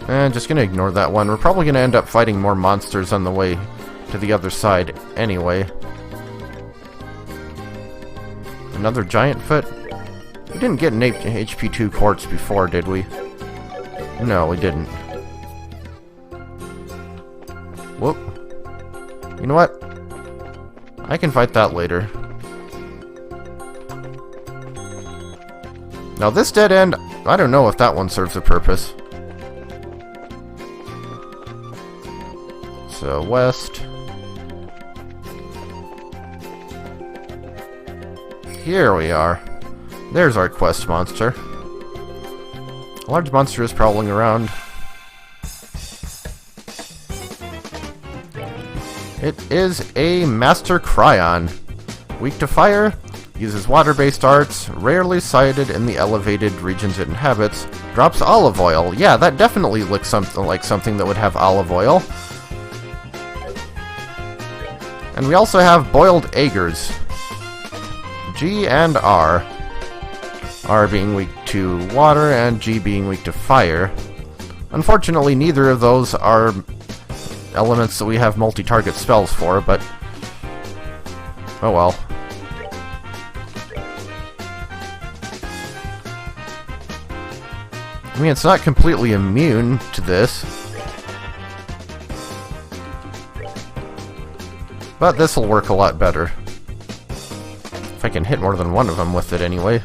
Just gonna ignore that one. We're probably gonna end up fighting more monsters on the way to the other side anyway. Another giant foot? We didn't get an HP 2 quartz before, did we? No, we didn't. Whoop. You know what? I can fight that later. Now this dead end, I don't know if that one serves a purpose. So, west. Here we are. There's our quest monster. A large monster is prowling around. It is a Master Cryon. Weak to fire, uses water-based arts, rarely sighted in the elevated regions it inhabits, drops olive oil. Yeah, that definitely looks like something that would have olive oil. And we also have boiled eggers. G and R. R being weak to water and G being weak to fire. Unfortunately, neither of those are elements that we have multi-target spells for, but oh well. I mean, it's not completely immune to this, but this will work a lot better. If I can hit more than one of them with it anyway.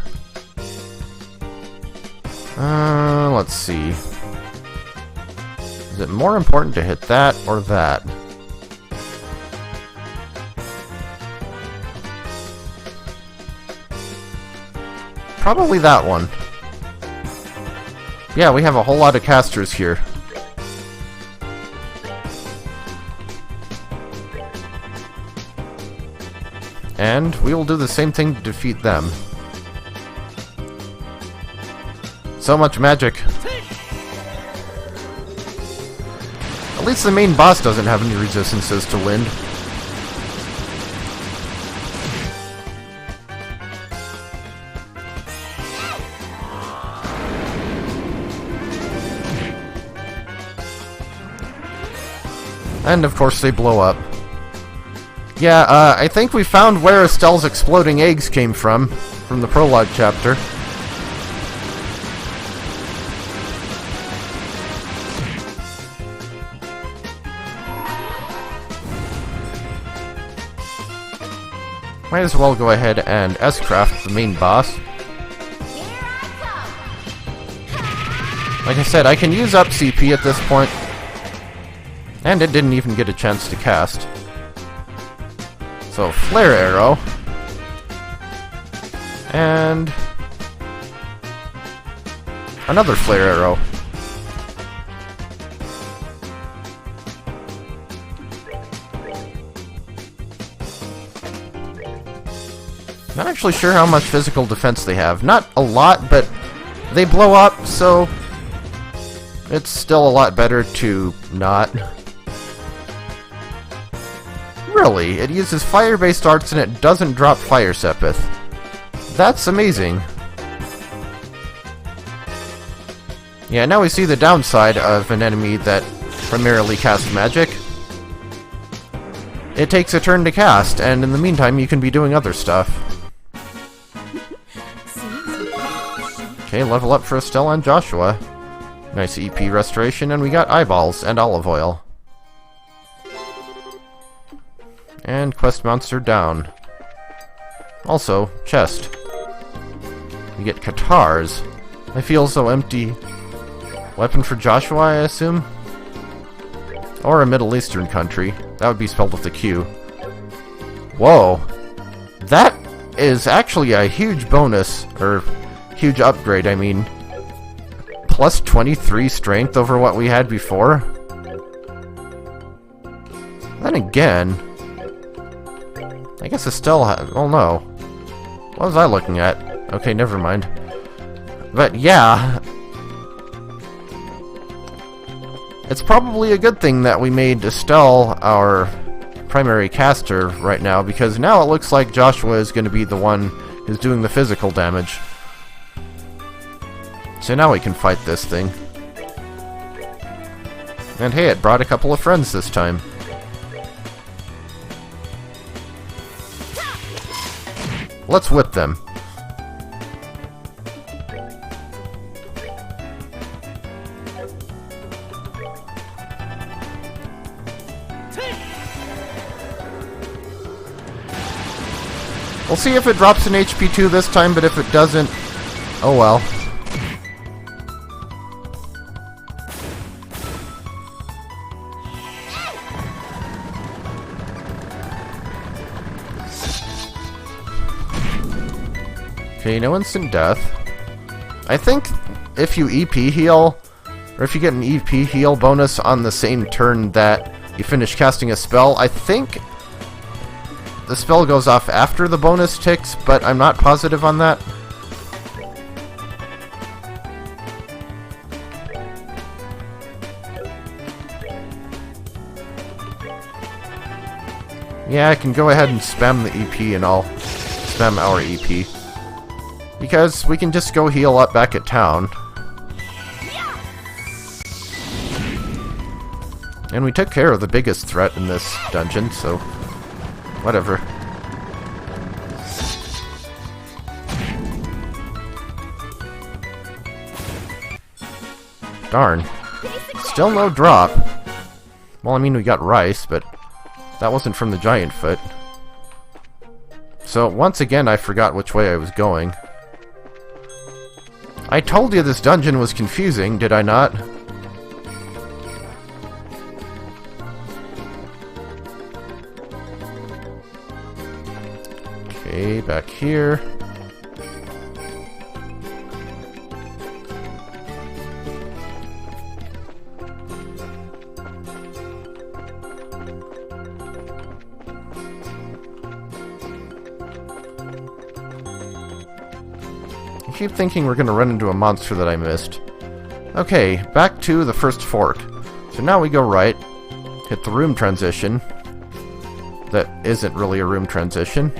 Let's see. Is it more important to hit that or that? Probably that one. Yeah, we have a whole lot of casters here. And we will do the same thing to defeat them. So much magic. At least the main boss doesn't have any resistances to wind. And of course they blow up. Yeah, I think we found where Estelle's exploding eggs came from the prologue chapter. Might as well go ahead and S-craft the main boss. Like I said, I can use up CP at this point. And it didn't even get a chance to cast. So, Flare Arrow. And another Flare Arrow. Not actually sure how much physical defense they have. Not a lot, but they blow up, so it's still a lot better to not. Really, it uses fire-based arts and it doesn't drop Fire Sepith. That's amazing. Yeah, now we see the downside of an enemy that primarily casts magic. It takes a turn to cast, and in the meantime you can be doing other stuff. Okay, level up for Estelle and Joshua. Nice EP restoration, and we got eyeballs and olive oil. And quest monster down. Also, chest. We get Katars. I feel so empty. Weapon for Joshua, I assume? Or a Middle Eastern country. That would be spelled with a Q. Whoa. That is actually a huge bonus, or huge upgrade, I mean. Plus 23 strength over what we had before. Then again, I guess Estelle oh no. What was I looking at? Okay, never mind. But yeah, it's probably a good thing that we made Estelle our primary caster right now, because now it looks like Joshua is going to be the one who's doing the physical damage. So now we can fight this thing. And hey, it brought a couple of friends this time. Let's whip them. We'll see if it drops an HP 2 this time, but if it doesn't, oh well. Okay, no instant death. I think if you EP heal, or if you get an EP heal bonus on the same turn that you finish casting a spell, I think the spell goes off after the bonus ticks, but I'm not positive on that. Yeah, I can go ahead and spam the EP and I'll spam our EP. Because we can just go heal up back at town. And we took care of the biggest threat in this dungeon, so whatever. Darn. Still no drop. Well, I mean, we got rice, but that wasn't from the giant foot. So, once again, I forgot which way I was going. I told you this dungeon was confusing, did I not? Okay, back here. I keep thinking we're gonna run into a monster that I missed. Okay, back to the first fork. So now we go right, hit the room transition. That isn't really a room transition.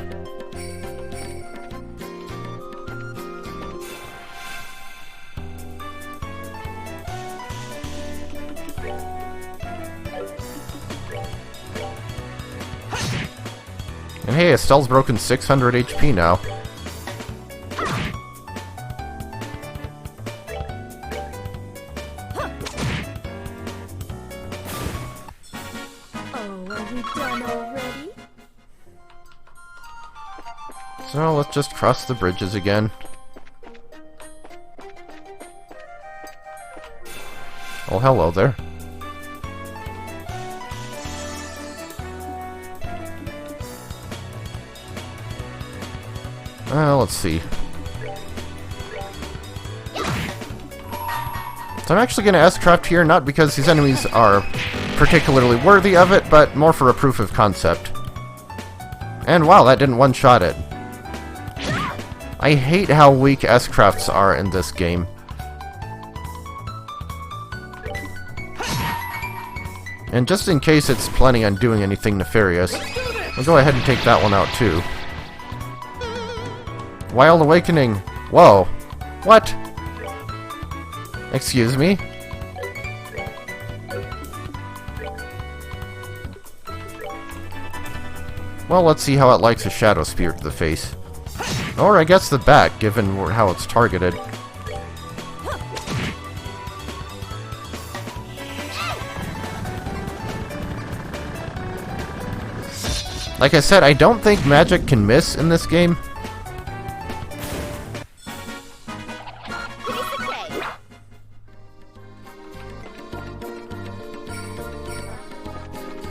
And hey, Estelle's broken 600 HP now. So let's just cross the bridges again. Oh, hello there. Let's see. So I'm actually going to S-craft here, not because these enemies are particularly worthy of it, but more for a proof of concept. And wow, that didn't one-shot it. I hate how weak S-crafts are in this game. And just in case it's planning on doing anything nefarious, we'll go ahead and take that one out too. Wild Awakening! Whoa! What? Excuse me? Well, let's see how it likes a Shadow Spear to the face. Or I guess the back, given how it's targeted. Like I said, I don't think magic can miss in this game.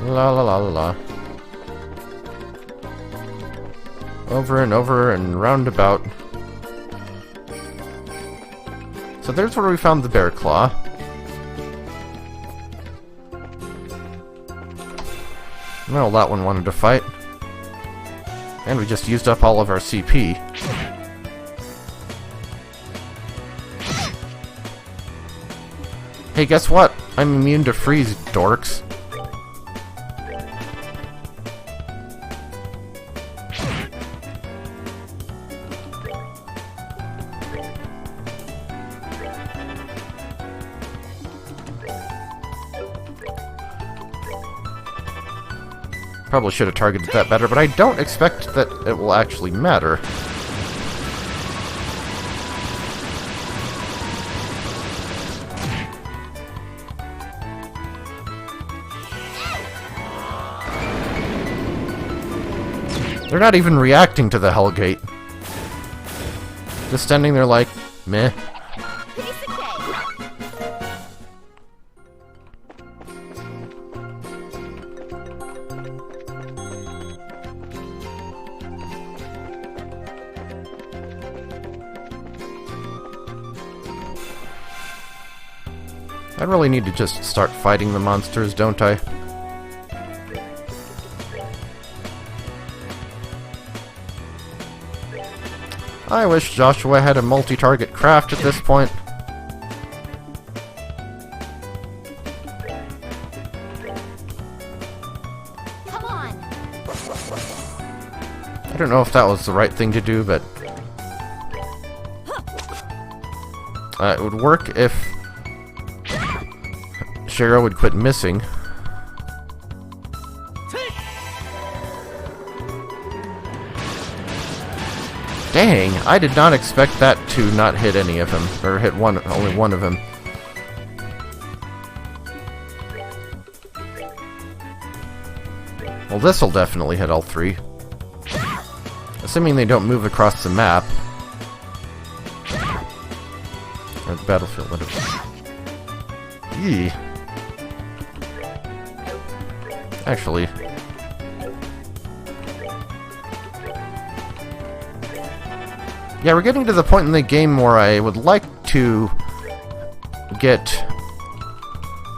La la la la la. Over and over and roundabout. So there's where we found the bear claw. Well, that one wanted to fight. And we just used up all of our CP. Hey, guess what? I'm immune to freeze, dorks. Probably should have targeted that better, but I don't expect that it will actually matter. They're not even reacting to the Hellgate. Just standing there like, meh. I really need to just start fighting the monsters, don't I? I wish Joshua had a multi-target craft at this point. Come on. I don't know if that was the right thing to do, but it would work if Cheryl would quit missing. Dang, I did not expect that to not hit any of them, or hit only one of them. Well, this'll definitely hit all three. Assuming they don't move across the map. Or the battlefield, whatever. Yee. Actually... yeah, we're getting to the point in the game where I would like to get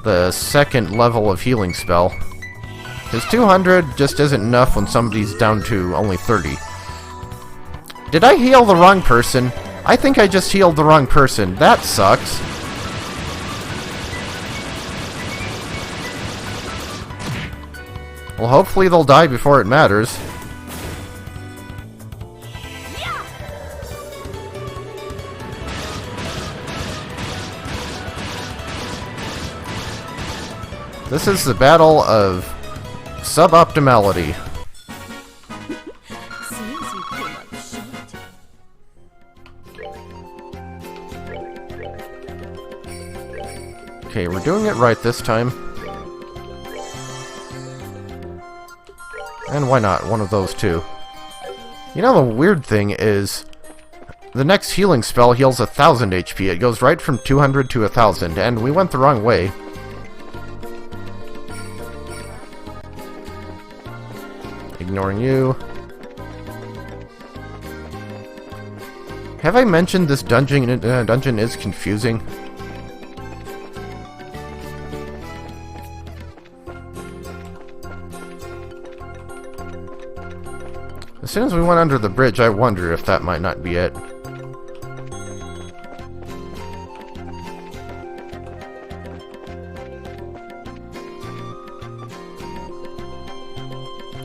the second level of healing spell. Because 200 just isn't enough when somebody's down to only 30. Did I heal the wrong person? I think I just healed the wrong person. That sucks. Well, hopefully they'll die before it matters. This is the battle of suboptimality. Seems you came up short. Okay, we're doing it right this time. And why not? One of those two. You know, the weird thing is, the next healing spell heals 1000 HP. It goes right from 200 to 1000, and we went the wrong way. Ignoring you. Have I mentioned this dungeon is confusing? As soon as we went under the bridge, I wonder if that might not be it.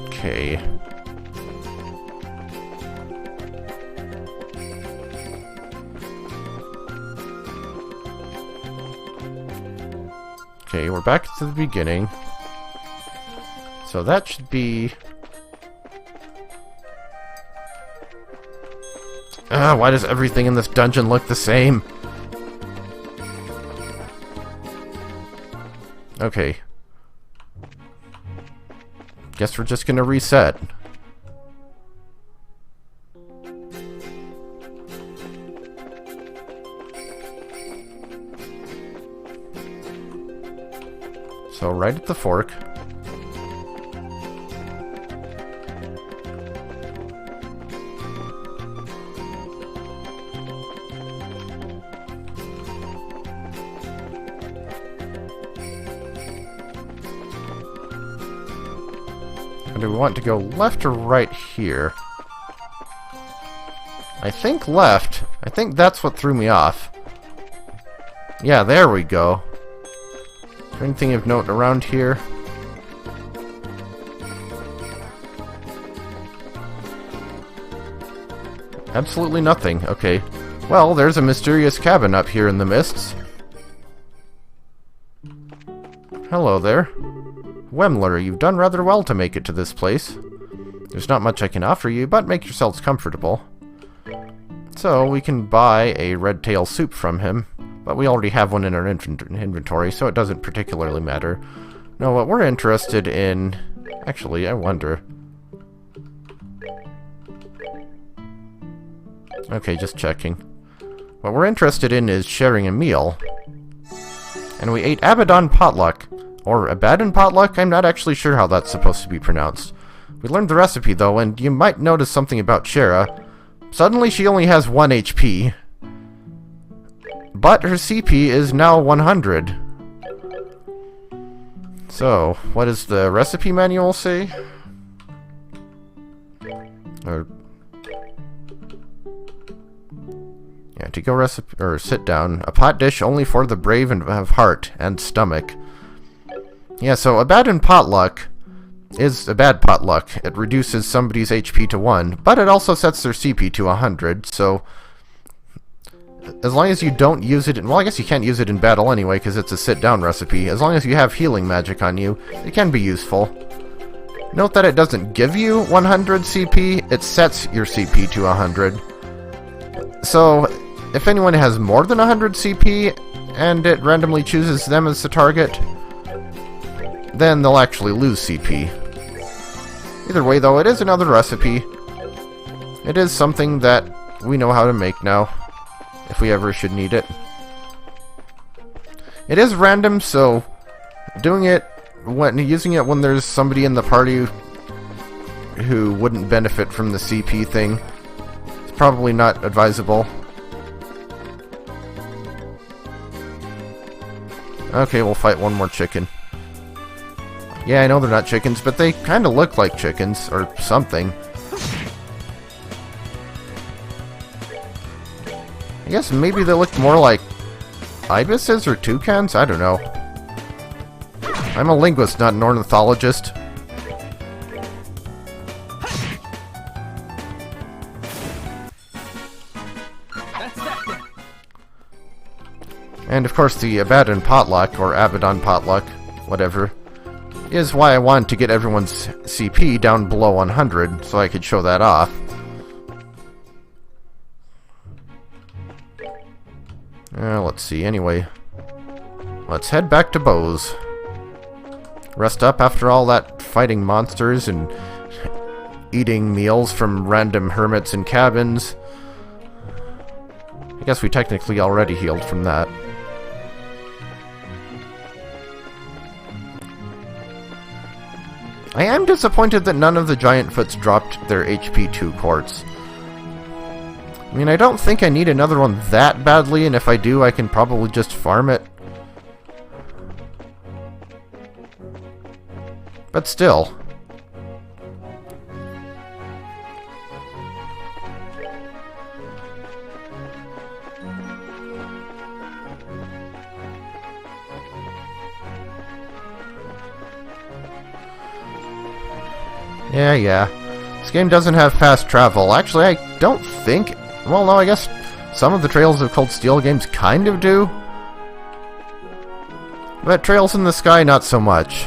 Okay. Okay, we're back to the beginning. So that should be... why does everything in this dungeon look the same? Okay. Guess we're just gonna reset. So right at the fork. And do we want to go left or right here? I think left. I think that's what threw me off. Yeah, there we go. Is there anything of note around here? Absolutely nothing. Okay. Well, there's a mysterious cabin up here in the mists. Hello there. Wemler, you've done rather well to make it to this place. There's not much I can offer you, but make yourselves comfortable. So, we can buy a red tail soup from him, but we already have one in our inventory, so it doesn't particularly matter. No, what we're interested in... Actually, I wonder... Okay, just checking. What we're interested in is sharing a meal. And we ate Abaddon Potluck. Or Abaddon Potluck? I'm not actually sure how that's supposed to be pronounced. We learned the recipe, though, and you might notice something about Shara. Suddenly, she only has 1 HP. But her CP is now 100. So, what does the recipe manual say? Or... Yeah, to go recipe or sit down. A pot dish only for the brave and of heart and stomach. Yeah, so Abaddon Potluck is a bad potluck. It reduces somebody's HP to 1, but it also sets their CP to 100, so... As long as you don't use it in... Well, I guess you can't use it in battle anyway, because it's a sit-down recipe. As long as you have healing magic on you, it can be useful. Note that it doesn't give you 100 CP, it sets your CP to 100. So, if anyone has more than 100 CP, and it randomly chooses them as the target, then they'll actually lose CP. Either way, though, it is another recipe. It is something that we know how to make now, if we ever should need it. It is random, so using it when there's somebody in the party who wouldn't benefit from the CP thing is probably not advisable. Okay, we'll fight one more chicken. Yeah, I know they're not chickens, but they kind of look like chickens, or something. I guess maybe they look more like ibises or toucans? I don't know. I'm a linguist, not an ornithologist. And of course the Abaddon Potluck, or Abaddon Potluck, whatever, is why I wanted to get everyone's CP down below 100, so I could show that off. Let's see, anyway. Let's head back to Bose. Rest up after all that fighting monsters and eating meals from random hermits in cabins. I guess we technically already healed from that. I am disappointed that none of the Giant Foots dropped their HP 2 quartz. I mean, I don't think I need another one that badly, and if I do, I can probably just farm it. But still. Yeah. This game doesn't have fast travel. Actually, I don't think... Well, no, I guess some of the Trails of Cold Steel games kind of do. But Trails in the Sky, not so much.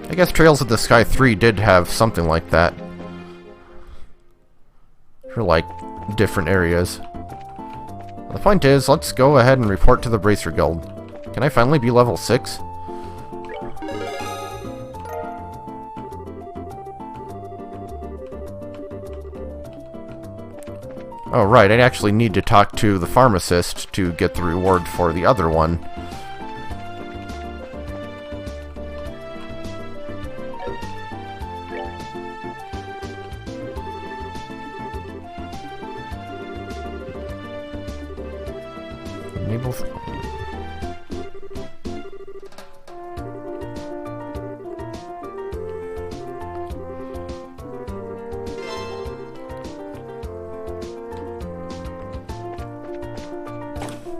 I guess Trails of the Sky 3 did have something like that. For, like, different areas. The point is, let's go ahead and report to the Bracer Guild. Can I finally be level 6? Oh, right, I actually need to talk to the pharmacist to get the reward for the other one. Enable...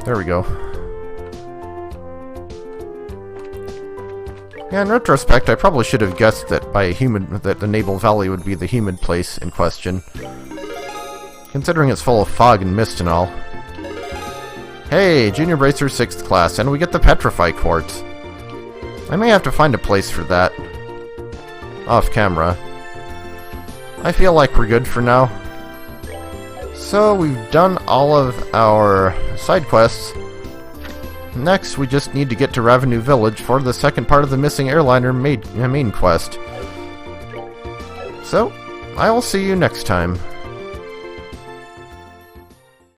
There we go. Yeah, in retrospect, I probably should have guessed that that the Naval Valley would be the humid place in question, considering it's full of fog and mist and all. Hey, Junior Bracer 6th class, and we get the Petrify Quartz. I may have to find a place for that. Off camera. I feel like we're good for now. So, we've done all of our side quests. Next, we just need to get to Ravenue Village for the second part of the missing airliner main quest. So, I will see you next time.